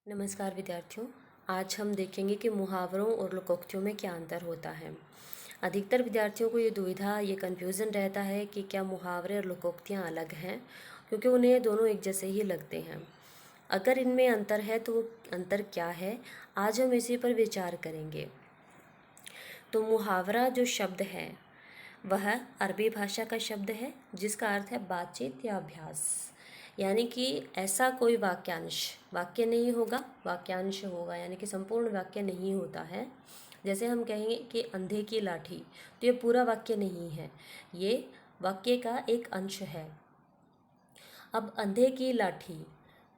नमस्कार विद्यार्थियों। आज हम देखेंगे कि मुहावरों और लोकोक्तियों में क्या अंतर होता है। अधिकतर विद्यार्थियों को ये दुविधा, ये कन्फ्यूज़न रहता है कि क्या मुहावरे और लोकोक्तियाँ अलग हैं, क्योंकि उन्हें दोनों एक जैसे ही लगते हैं। अगर इनमें अंतर है तो वो अंतर क्या है, आज हम इसी पर विचार करेंगे। तो मुहावरा जो शब्द है वह अरबी भाषा का शब्द है, जिसका अर्थ है बातचीत या अभ्यास। यानी कि ऐसा कोई वाक्यांश, वाक्य नहीं होगा, वाक्यांश होगा, यानी कि संपूर्ण वाक्य नहीं होता है। जैसे हम कहेंगे कि अंधे की लाठी, तो ये पूरा वाक्य नहीं है, ये वाक्य का एक अंश है। अब अंधे की लाठी,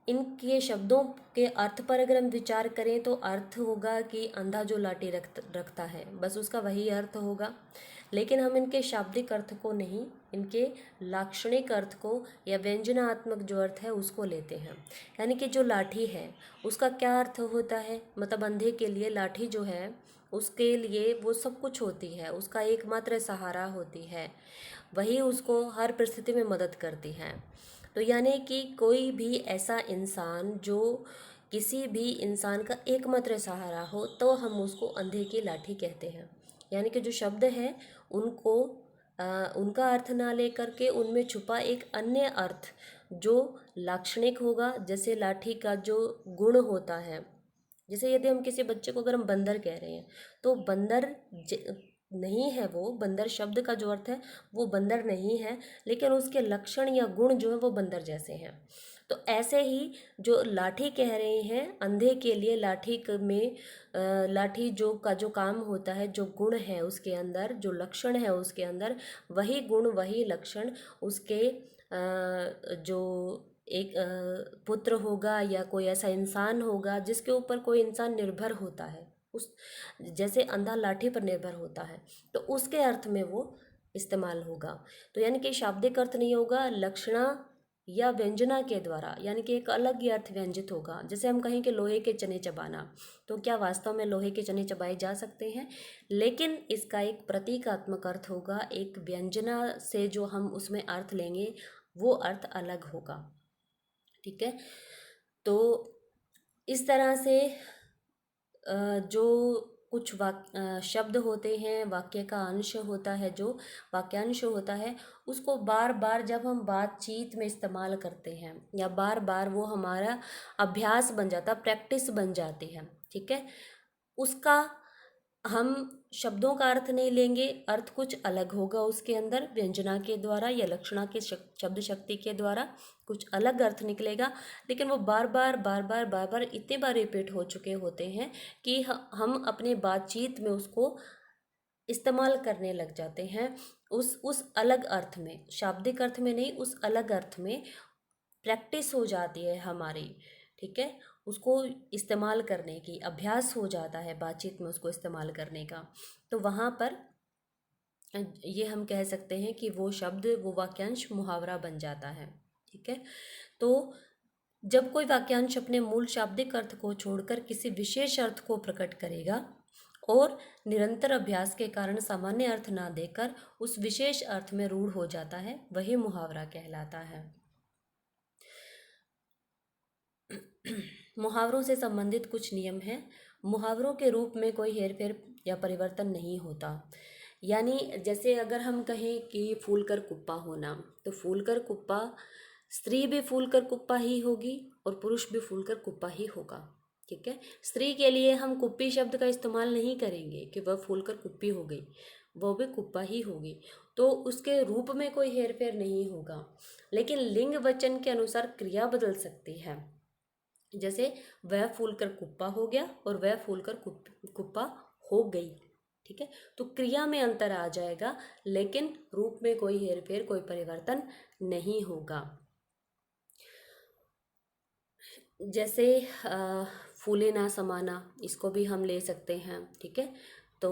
इनके शब्दों के अर्थ पर अगर हम विचार करें तो अर्थ होगा कि अंधा जो लाठी रखता है, बस उसका वही अर्थ होगा। लेकिन हम इनके शाब्दिक अर्थ को नहीं, इनके लाक्षणिक अर्थ को या व्यंजनात्मक जो अर्थ है उसको लेते हैं। यानी कि जो लाठी है उसका क्या अर्थ होता है, मतलब अंधे के लिए लाठी जो है उसके लिए वो सब कुछ होती है, उसका एकमात्र सहारा होती है, वही उसको हर परिस्थिति में मदद करती है। तो यानी कि कोई भी ऐसा इंसान जो किसी भी इंसान का एकमात्र सहारा हो, तो हम उसको अंधे की लाठी कहते हैं। यानी कि जो शब्द हैं उनको उनका अर्थ ना लेकर के उनमें छुपा एक अन्य अर्थ जो लाक्षणिक होगा, जैसे लाठी का जो गुण होता है। जैसे यदि हम किसी बच्चे को अगर हम बंदर कह रहे हैं, तो बंदर नहीं है, वो बंदर शब्द का जो अर्थ है वो बंदर नहीं है, लेकिन उसके लक्षण या गुण जो है वो बंदर जैसे हैं। तो ऐसे ही जो लाठी कह रहे हैं, अंधे के लिए लाठी में लाठी जो काम होता है, जो गुण है उसके अंदर, जो लक्षण है उसके अंदर, वही गुण वही लक्षण उसके जो एक पुत्र होगा या कोई ऐसा इंसान होगा जिसके ऊपर कोई इंसान निर्भर होता है, उस जैसे अंधा लाठी पर निर्भर होता है, तो उसके अर्थ में वो इस्तेमाल होगा। तो यानी कि शाब्दिक अर्थ नहीं होगा, लक्षणा या व्यंजना के द्वारा, यानी कि एक अलग ही अर्थ व्यंजित होगा। जैसे हम कहें कि लोहे के चने चबाना, तो क्या वास्तव में लोहे के चने चबाए जा सकते हैं, लेकिन इसका एक प्रतीकात्मक अर्थ होगा, एक व्यंजना से जो हम उसमें अर्थ लेंगे वो अर्थ अलग होगा। ठीक है, तो इस तरह से जो कुछ शब्द होते हैं, वाक्य का अंश होता है, जो वाक्यांश होता है, उसको बार बार जब हम बातचीत में इस्तेमाल करते हैं या बार बार वो हमारा अभ्यास बन जाता, प्रैक्टिस बन जाती है, ठीक है, उसका हम शब्दों का अर्थ नहीं लेंगे, अर्थ कुछ अलग होगा उसके अंदर, व्यंजना के द्वारा या लक्षणा के शब्द शक्ति के द्वारा कुछ अलग अर्थ निकलेगा। लेकिन वो बार बार बार बार बार बार इतने बार रिपीट हो चुके होते हैं कि हम अपने बातचीत में उसको इस्तेमाल करने लग जाते हैं, उस अलग अर्थ में, शाब्दिक अर्थ में नहीं, उस अलग अर्थ में प्रैक्टिस हो जाती है हमारी। ठीक है, उसको इस्तेमाल करने की अभ्यास हो जाता है, बातचीत में उसको इस्तेमाल करने का। तो वहाँ पर ये हम कह सकते हैं कि वो शब्द, वो वाक्यांश मुहावरा बन जाता है। ठीक है, तो जब कोई वाक्यांश अपने मूल शाब्दिक अर्थ को छोड़कर किसी विशेष अर्थ को प्रकट करेगा और निरंतर अभ्यास के कारण सामान्य अर्थ ना देकर उस विशेष अर्थ में रूढ़ हो जाता है, वही मुहावरा कहलाता है। मुहावरों से संबंधित कुछ नियम हैं। मुहावरों के रूप में कोई हेरफेर या परिवर्तन नहीं होता। यानी जैसे अगर हम कहें कि फूल कर कुप्पा होना, तो फूल कर कुप्पा, स्त्री भी फूल कर कुप्पा ही होगी और पुरुष भी फूल कर कुप्पा ही होगा। ठीक है, स्त्री के लिए हम कुप्पी शब्द का इस्तेमाल नहीं करेंगे कि वह फूल कर कुप्पी हो गई, वो भी कुप्पा ही होगी, तो उसके रूप में कोई हेरफेर नहीं होगा। लेकिन लिंग वचन के अनुसार क्रिया बदल सकती है। जैसे वह फूल कर कुप्पा हो गया और वह फूल कर कुप्पा हो गई। ठीक है, तो क्रिया में अंतर आ जाएगा, लेकिन रूप में कोई हेरफेर, कोई परिवर्तन नहीं होगा। जैसे फूले ना समाना, इसको भी हम ले सकते हैं। ठीक है, तो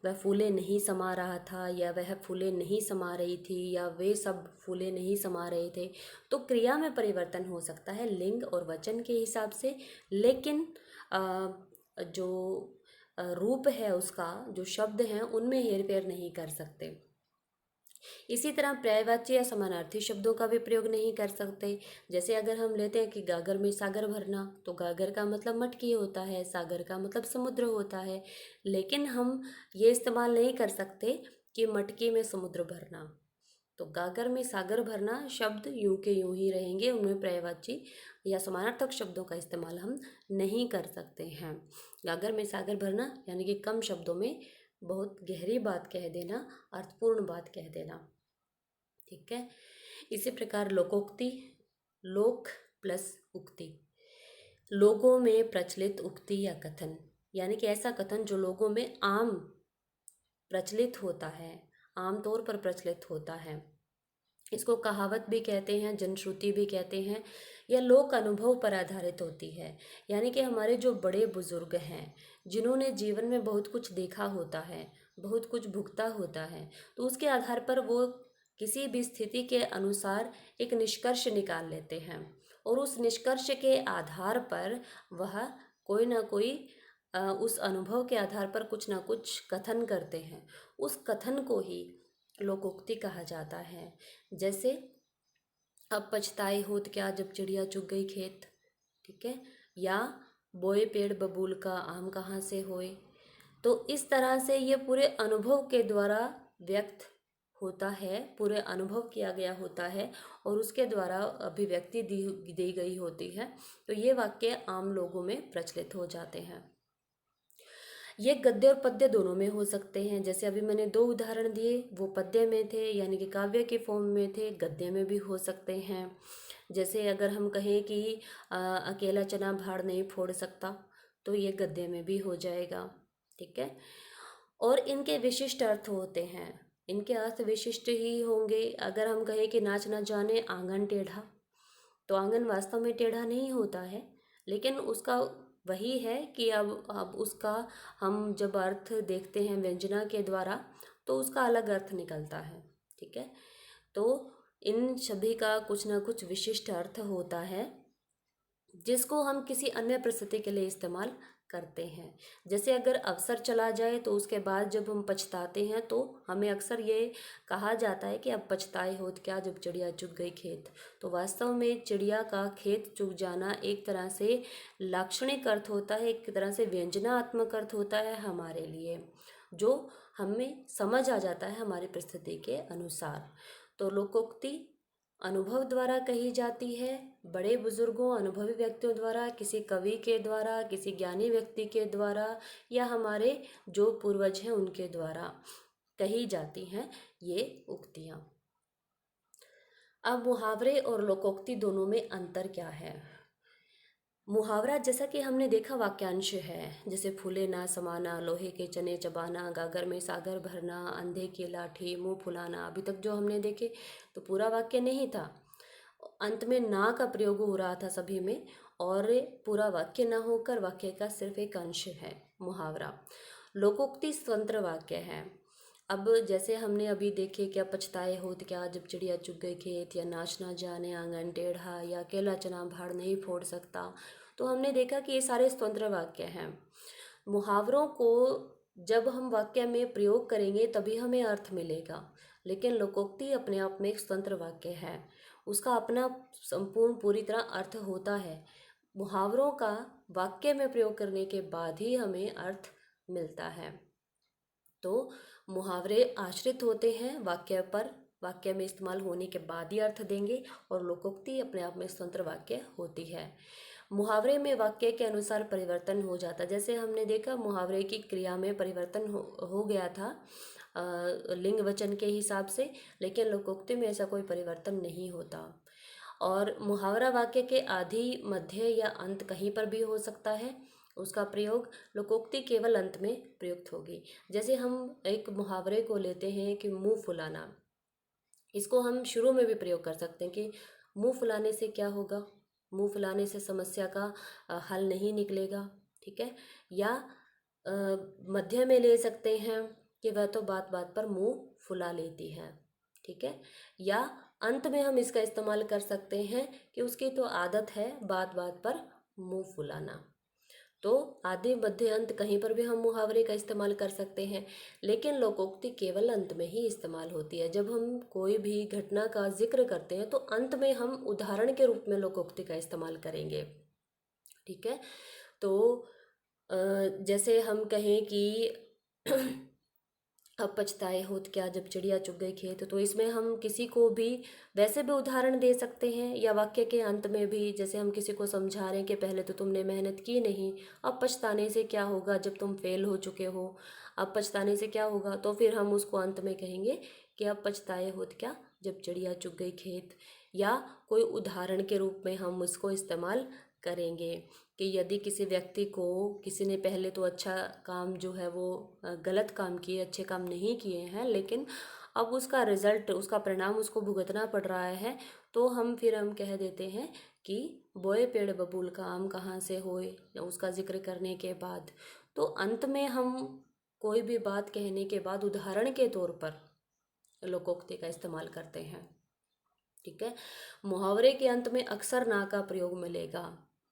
वह फूले नहीं समा रहा था, या वह फूले नहीं समा रही थी, या वे सब फूले नहीं समा रहे थे। तो क्रिया में परिवर्तन हो सकता है लिंग और वचन के हिसाब से, लेकिन जो रूप है उसका, जो शब्द हैं, उनमें हेरफेर नहीं कर सकते। इसी तरह पर्यायवाची या समानार्थी शब्दों का भी प्रयोग नहीं कर सकते। जैसे अगर हम लेते हैं कि गागर में सागर भरना, तो गागर का मतलब मटकी होता है, सागर का मतलब समुद्र होता है। लेकिन हम ये इस्तेमाल नहीं कर सकते कि मटकी में समुद्र भरना। तो गागर में सागर भरना शब्द यूं के यूं ही रहेंगे, उनमें पर्यायवाची या समानार्थक शब्दों का इस्तेमाल हम नहीं कर सकते हैं। गागर में सागर भरना यानी कि कम शब्दों में बहुत गहरी बात कह देना, अर्थपूर्ण बात कह देना। ठीक है। इसी प्रकार लोकोक्ति, लोक प्लस उक्ति। लोगों में प्रचलित उक्ति या कथन, यानी कि ऐसा कथन जो लोगों में आम प्रचलित होता है, आम तौर पर प्रचलित होता है। इसको कहावत भी कहते हैं, जनश्रुति भी कहते हैं, या लोक अनुभव पर आधारित होती है। यानी कि हमारे जो बड़े बुजुर्ग हैं, जिन्होंने जीवन में बहुत कुछ देखा होता है, बहुत कुछ भुगता होता है, तो उसके आधार पर वो किसी भी स्थिति के अनुसार एक निष्कर्ष निकाल लेते हैं, और उस निष्कर्ष के आधार पर वह कोई ना कोई उस अनुभव के आधार पर कुछ ना कुछ कथन करते हैं। उस कथन को ही लोकोक्ति कहा जाता है। जैसे अब पछताए होत क्या जब चिड़िया चुग गई खेत, ठीक है, या बोए पेड़ बबूल का आम कहाँ से होए। तो इस तरह से ये पूरे अनुभव के द्वारा व्यक्त होता है, पूरे अनुभव किया गया होता है, और उसके द्वारा अभिव्यक्ति दी गई होती है। तो ये वाक्य आम लोगों में प्रचलित हो जाते हैं। ये गद्य और पद्य दोनों में हो सकते हैं। जैसे अभी मैंने दो उदाहरण दिए, वो पद्य में थे यानी कि काव्य के फॉर्म में थे, गद्य में भी हो सकते हैं। जैसे अगर हम कहें कि अकेला चना भाड़ नहीं फोड़ सकता, तो ये गद्य में भी हो जाएगा। ठीक है। और इनके विशिष्ट अर्थ होते हैं, इनके अर्थ विशिष्ट ही होंगे। अगर हम कहें कि नाच न जाने आंगन टेढ़ा, तो आंगन वास्तव में टेढ़ा नहीं होता है, लेकिन उसका वही है कि अब उसका हम जब अर्थ देखते हैं व्यंजना के द्वारा, तो उसका अलग अर्थ निकलता है। ठीक है। तो इन सभी का कुछ ना कुछ विशिष्ट अर्थ होता है, जिसको हम किसी अन्य परिस्थिति के लिए इस्तेमाल करते हैं। जैसे अगर अवसर चला जाए तो उसके बाद जब हम पछताते हैं, तो हमें अक्सर ये कहा जाता है कि अब पछताए होत क्या जब चिड़िया चुग गई खेत। तो वास्तव में चिड़िया का खेत चुग जाना एक तरह से लाक्षणिक अर्थ होता है, एक तरह से व्यंजनात्मक अर्थ होता है हमारे लिए, जो हमें समझ आ जाता है हमारी परिस्थिति के अनुसार। तो लोकोक्ति अनुभव द्वारा कही जाती है, बड़े बुजुर्गों अनुभवी व्यक्तियों द्वारा, किसी कवि के द्वारा, किसी ज्ञानी व्यक्ति के द्वारा, या हमारे जो पूर्वज हैं उनके द्वारा कही जाती हैं ये उक्तियाँ। अब मुहावरे और लोकोक्ति दोनों में अंतर क्या है। मुहावरा जैसा कि हमने देखा वाक्यांश है, जैसे फूले ना समाना, लोहे के चने चबाना, गागर में सागर भरना, अंधे की लाठी, मुंह फुलाना। अभी तक जो हमने देखे तो पूरा वाक्य नहीं था, अंत में ना का प्रयोग हो रहा था सभी में, और पूरा वाक्य ना होकर वाक्य का सिर्फ एक अंश है मुहावरा। लोकोक्ति स्वतंत्र वाक्य है। अब जैसे हमने अभी देखे, क्या पछताए होत क्या जब चिड़िया चुग गई खेत, या नाच ना जाने आंगन टेढ़ा, या अकेला चना भाड़ नहीं फोड़ सकता, तो हमने देखा कि ये सारे स्वतंत्र वाक्य हैं। मुहावरों को जब हम वाक्य में प्रयोग करेंगे तभी हमें अर्थ मिलेगा, लेकिन लोकोक्ति अपने आप में एक स्वतंत्र वाक्य है, उसका अपना संपूर्ण पूरी तरह अर्थ होता है। मुहावरों का वाक्य में प्रयोग करने के बाद ही हमें अर्थ मिलता है। तो मुहावरे आश्रित होते हैं वाक्य पर, वाक्य में इस्तेमाल होने के बाद ही अर्थ देंगे, और लोकोक्ति अपने आप में स्वतंत्र वाक्य होती है। मुहावरे में वाक्य के अनुसार परिवर्तन हो जाता है। जैसे हमने देखा मुहावरे की क्रिया में परिवर्तन हो गया था लिंग वचन के हिसाब से, लेकिन लोकोक्ति में ऐसा कोई परिवर्तन नहीं होता। और मुहावरा वाक्य के आदि, मध्य या अंत कहीं पर भी हो सकता है, उसका प्रयोग लोकोक्ति केवल अंत में प्रयुक्त होगी। जैसे हम एक मुहावरे को लेते हैं कि मुंह फुलाना, इसको हम शुरू में भी प्रयोग कर सकते हैं कि मुंह फुलाने से क्या होगा, मुंह फुलाने से समस्या का हल नहीं निकलेगा। ठीक है। या मध्य में ले सकते हैं कि वह तो बात बात पर मुंह फुला लेती है। ठीक है। या अंत में हम इसका इस्तेमाल कर सकते हैं कि उसकी तो आदत है बात बात पर मुंह फुलाना। तो आदि मध्य अंत कहीं पर भी हम मुहावरे का इस्तेमाल कर सकते हैं, लेकिन लोकोक्ति केवल अंत में ही इस्तेमाल होती है। जब हम कोई भी घटना का जिक्र करते हैं तो अंत में हम उदाहरण के रूप में लोकोक्ति का इस्तेमाल करेंगे। ठीक है, तो जैसे हम कहें कि अब पछताए होत क्या जब चिड़िया चुग गई खेत, तो इसमें हम किसी को भी वैसे भी उदाहरण दे सकते हैं, या वाक्य के अंत में भी, जैसे हम किसी को समझा रहे हैं कि पहले तो तुमने मेहनत की नहीं, अब पछताने से क्या होगा जब तुम फेल हो चुके हो, अब पछताने से क्या होगा, तो फिर हम उसको अंत में कहेंगे कि अब पछताए होत क्या जब चिड़िया चुग गई खेत। या कोई उदाहरण के रूप में हम उसको इस्तेमाल करेंगे कि यदि किसी व्यक्ति को किसी ने पहले तो अच्छा काम जो है वो गलत काम किए, अच्छे काम नहीं किए हैं, लेकिन अब उसका रिजल्ट, उसका परिणाम उसको भुगतना पड़ रहा है, तो हम कह देते हैं कि बोए पेड़ बबूल का आम कहाँ से होए, उसका जिक्र करने के बाद। तो अंत में हम कोई भी बात कहने के बाद उदाहरण के तौर पर लोकोक्ति का इस्तेमाल करते हैं। ठीक है, मुहावरे के अंत में अक्सर ना का प्रयोग मिलेगा।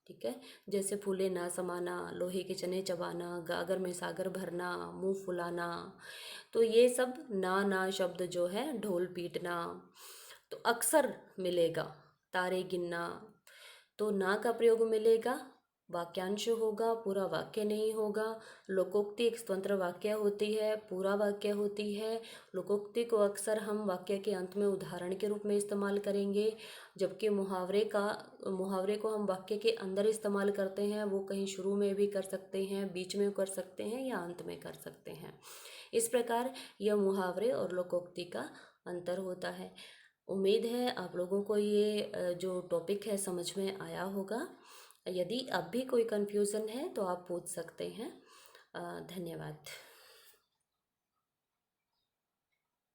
ठीक है, जैसे फूले ना समाना, लोहे के चने चबाना, गागर में सागर भरना, मुंह फुलाना, तो ये सब ना शब्द जो है, ढोल पीटना, तो अक्सर मिलेगा। तारे गिनना, तो ना का प्रयोग मिलेगा, वाक्यांश होगा, पूरा वाक्य नहीं होगा। लोकोक्ति एक स्वतंत्र वाक्य होती है, पूरा वाक्य होती है। लोकोक्ति को अक्सर हम वाक्य के अंत में उदाहरण के रूप में इस्तेमाल करेंगे, जबकि मुहावरे को हम वाक्य के अंदर इस्तेमाल करते हैं। वो कहीं शुरू में भी कर सकते हैं, बीच में कर सकते हैं, या अंत में कर सकते हैं। इस प्रकार यह मुहावरे और लोकोक्ति का अंतर होता है। उम्मीद है आप लोगों को ये जो टॉपिक है समझ में आया होगा। यदि अब भी कोई कन्फ्यूज़न है तो आप पूछ सकते हैं। धन्यवाद।